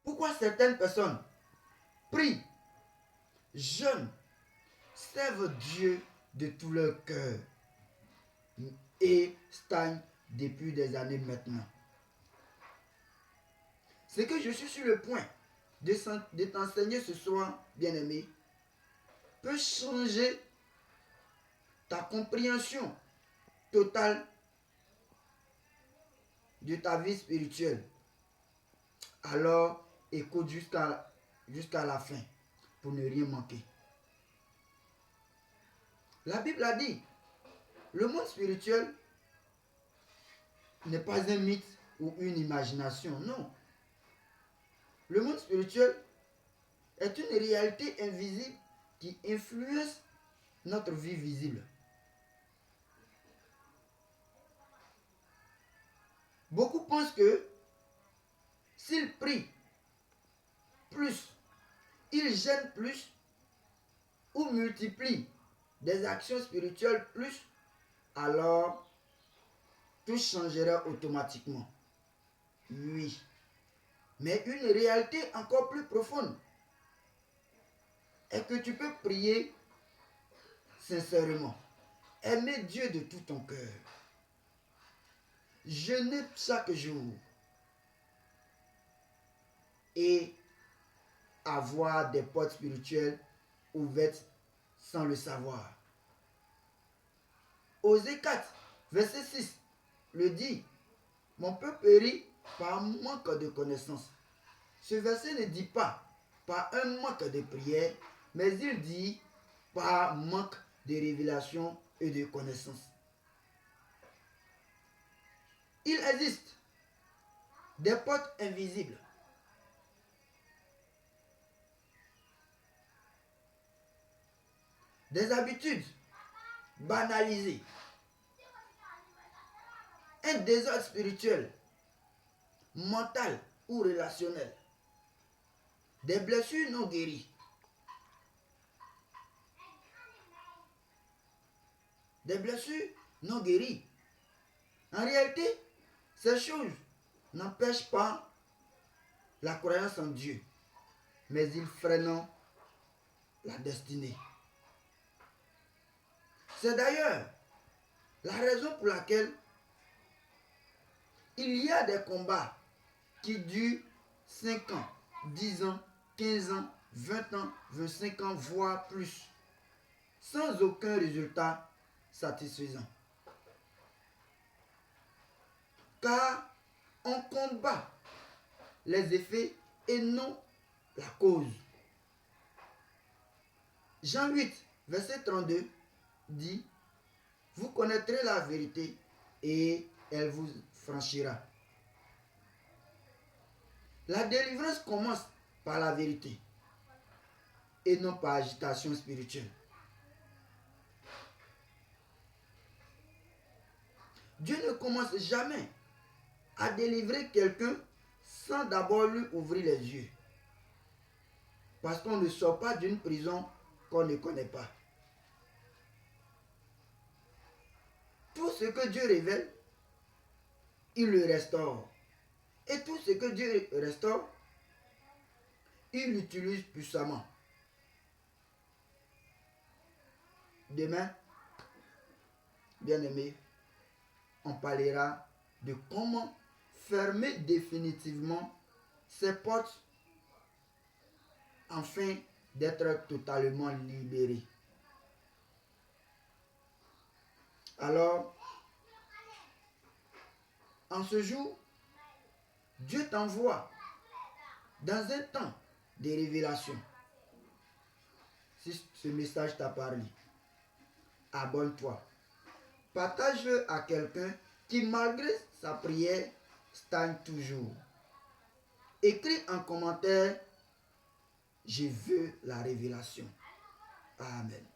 Pourquoi certaines personnes prient, jeûnent, servent Dieu de tout leur cœur et stagnent depuis des années maintenant? Ce que je suis sur le point de t'enseigner ce soir, bien-aimé, peut changer ta compréhension totale de ta vie spirituelle. Alors, écoute jusqu'à la fin pour ne rien manquer. La Bible a dit, le monde spirituel n'est pas un mythe ou une imagination, non. Le monde spirituel est une réalité invisible qui influence notre vie visible. Beaucoup pensent que s'ils prient plus, ils gênent plus ou multiplient des actions spirituelles plus, alors tout changera automatiquement. Oui. Mais une réalité encore plus profonde est que tu peux prier sincèrement, aimer Dieu de tout ton cœur, jeûner chaque jour et avoir des portes spirituelles ouvertes sans le savoir. Osée 4, verset 6 le dit, mon peuple périt par manque de connaissance. Ce verset ne dit pas par un manque de prière, mais il dit par manque de révélation et de connaissance. Il existe des portes invisibles. Des habitudes banalisées. Un désordre spirituel, mental ou relationnel. Des blessures non guéries. Des blessures non guéries. En réalité, ces choses n'empêchent pas la croyance en Dieu, mais ils freinent la destinée. C'est d'ailleurs la raison pour laquelle il y a des combats qui durent 5 ans, 10 ans, 15 ans, 20 ans, 25 ans, voire plus, sans aucun résultat satisfaisant. Car on combat les effets et non la cause. Jean 8, verset 32 dit, vous connaîtrez la vérité et elle vous franchira. La délivrance commence par la vérité et non par agitation spirituelle. Dieu ne commence jamais à délivrer quelqu'un sans d'abord lui ouvrir les yeux. Parce qu'on ne sort pas d'une prison qu'on ne connaît pas. Tout ce que Dieu révèle, il le restaure. Et tout ce que Dieu restaure, il l'utilise puissamment. Demain, bien-aimé, on parlera de comment fermer définitivement ces portes afin d'être totalement libéré. Alors, en ce jour, Dieu t'envoie dans un temps de révélation. Si ce message t'a parlé, abonne-toi. Partage-le à quelqu'un qui, malgré sa prière, stagne toujours. Écris en commentaire, je veux la révélation. Amen.